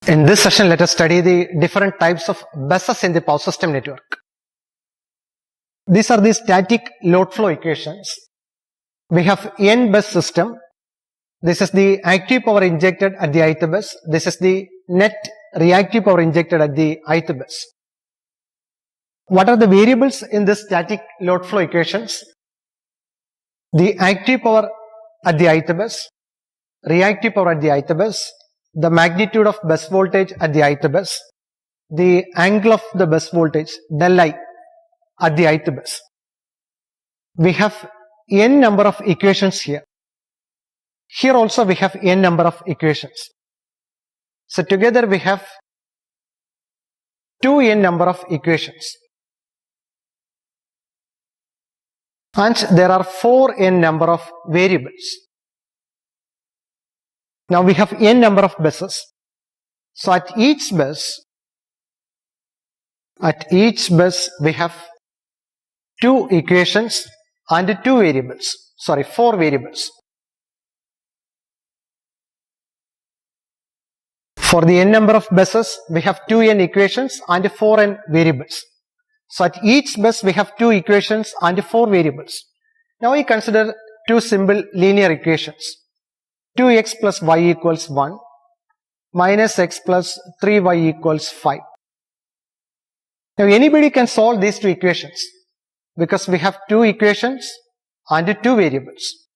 In this session, let us study the different types of buses in the power system network. These are the static load flow equations. We have n bus system. This is the active power injected at the ith bus. This is the net reactive power injected at the ith bus. What are the variables in this static load flow equations? The active power at the ith bus, reactive power at the ith bus, the magnitude of bus voltage at the ith bus, the angle of the bus voltage del I at the ith bus. We have n number of equations here. Here also we have n number of equations. So together we have 2n number of equations. And there are 4n number of variables. Now we have n number of buses. So at each bus we have 2 equations and 2 variables. Sorry, 4 variables. For the n number of buses, we have 2n equations and 4n variables. So at each bus we have 2 equations and 4 variables. Now we consider 2 simple linear equations. 2x plus y equals 1 minus x plus 3y equals 5. Now anybody can solve these 2 equations because we have 2 equations and 2 variables.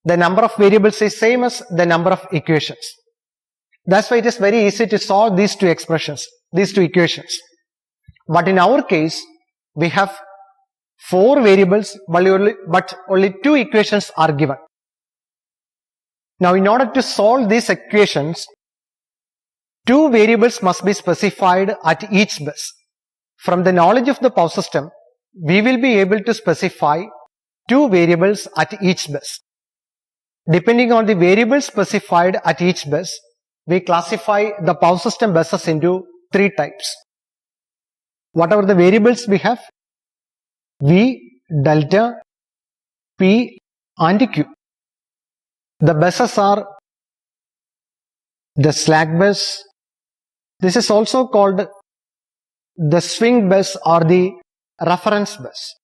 The number of variables is same as the number of equations. That's why it is very easy to solve these 2 expressions, these 2 equations. But in our case, we have 4 variables but only 2 equations are given. Now in order to solve these equations, 2 variables must be specified at each bus. From the knowledge of the power system, we will be able to specify 2 variables at each bus. Depending on the variables specified at each bus, we classify the power system buses into 3 types. What are the variables we have? V, delta, P and Q. The buses are the slack bus. This is also called the swing bus or the reference bus.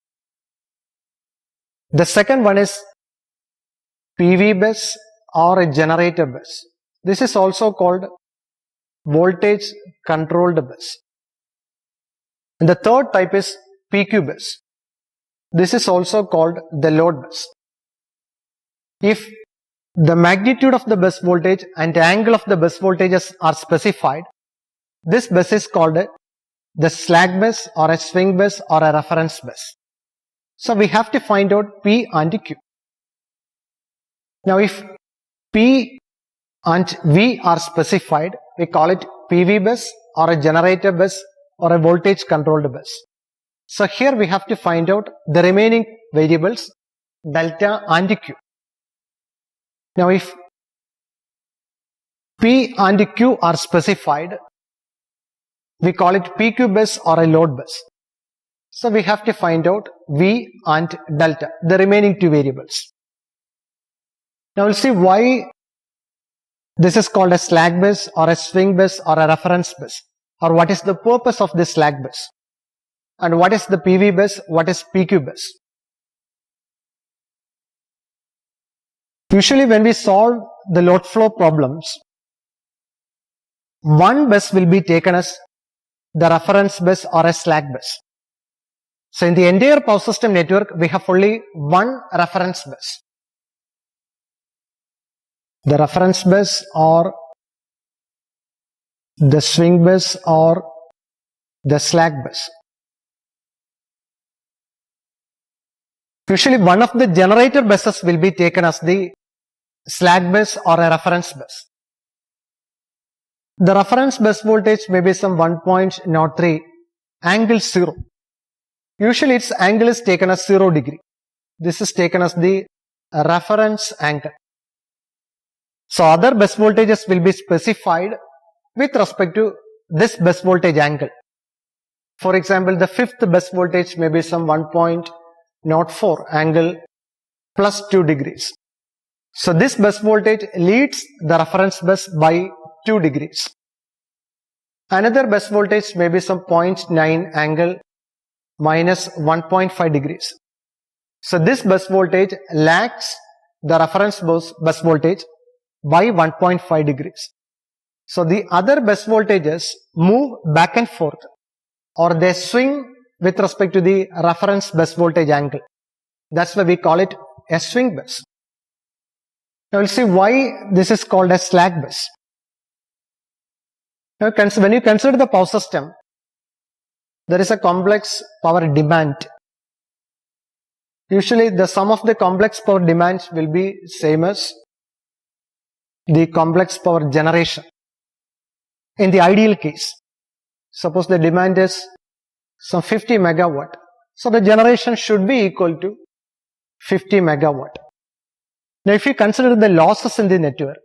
The second one is PV bus or a generator bus. This is also called voltage controlled bus. And the third type is PQ bus. This is also called the load bus. If the magnitude of the bus voltage and angle of the bus voltages are specified, this bus is called the slack bus or a swing bus or a reference bus. So we have to find out P and Q. Now if P and V are specified, we call it PV bus or a generator bus or a voltage controlled bus. So here we have to find out the remaining variables delta and Q. Now if P and Q are specified, we call it PQ bus or a load bus. So we have to find out V and delta, the remaining 2 variables. Now we'll see why this is called a slack bus or a swing bus or a reference bus, or what is the purpose of this slack bus, and what is the PV bus, what is PQ bus. Usually when we solve the load flow problems, one bus will be taken as the reference bus or a slack bus. So in the entire power system network, we have only one reference bus. The reference bus or the swing bus or the slack bus. Usually one of the generator buses will be taken as the slack bus or a reference bus. The reference bus voltage may be some 1.03 angle 0. Usually its angle is taken as 0 degree. This is taken as the reference angle. So other bus voltages will be specified with respect to this bus voltage angle. For example, the 5th bus voltage may be some 1.04 angle plus 2 degrees. So this bus voltage leads the reference bus by 2 degrees. Another bus voltage may be some 0.9 angle minus 1.5 degrees. So this bus voltage lags the reference bus voltage by 1.5 degrees. So the other bus voltages move back and forth, or they swing with respect to the reference bus voltage angle. That's why we call it a swing bus. Now we'll see why this is called a slack bus. Now when you consider the power system, there is a complex power demand. Usually the sum of the complex power demands will be same as the complex power generation. In the ideal case, suppose the demand is some 50 megawatt. So the generation should be equal to 50 megawatt. Now if you consider the losses in the network,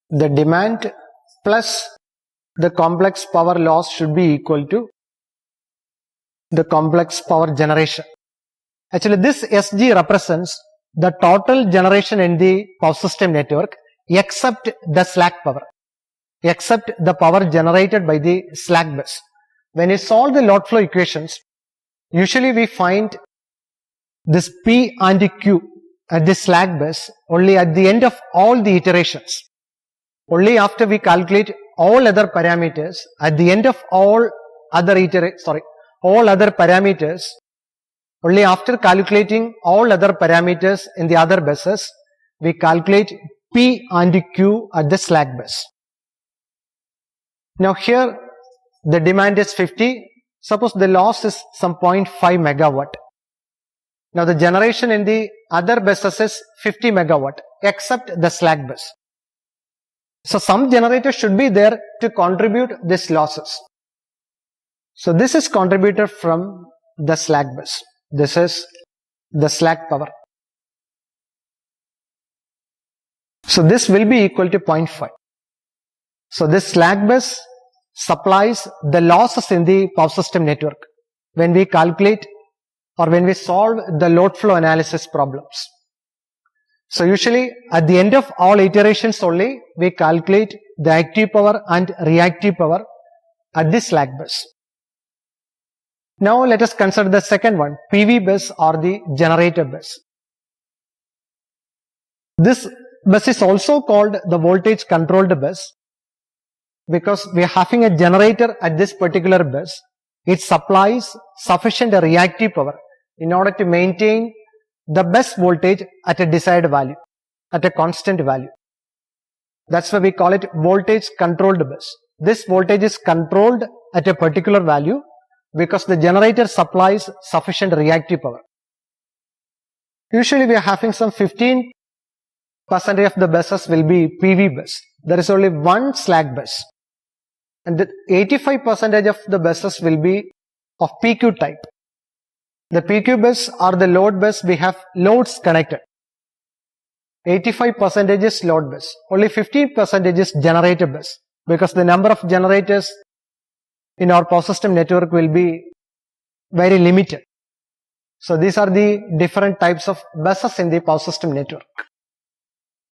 the demand plus the complex power loss should be equal to the complex power generation. Actually, this SG represents the total generation in the power system network except the slack power, except the power generated by the slack bus. When you solve the load flow equations, usually we find this P and Q at the slack bus only at the end of all the iterations. Only after we calculate all other parameters, at the end of all other parameters, only after calculating all other parameters in the other buses, we calculate P and Q at the slack bus. Now here the demand is 50. Suppose the loss is some 0.5 megawatt. Now the generation in the other buses is 50 megawatt except the slack bus. So some generator should be there to contribute these losses. So this is contributed from the slack bus. This is the slack power. So this will be equal to 0.5. So this slack bus supplies the losses in the power system network when we calculate or when we solve the load flow analysis problems. So usually at the end of all iterations only, we calculate the active power and reactive power at the slack bus. Now let us consider the second one, PV bus or the generator bus. This bus is also called the voltage controlled bus because we are having a generator at this particular bus. It supplies sufficient reactive power in order to maintain the bus voltage at a desired value, at a constant value. That's why we call it voltage controlled bus. This voltage is controlled at a particular value because the generator supplies sufficient reactive power. Usually we are having some 15% of the buses will be PV bus. There is only one slack bus. And the 85% of the buses will be of PQ type. The PQ bus or the load bus, we have loads connected. 85% is load bus. Only 15% is generator bus because the number of generators in our power system network will be very limited. So these are the different types of buses in the power system network.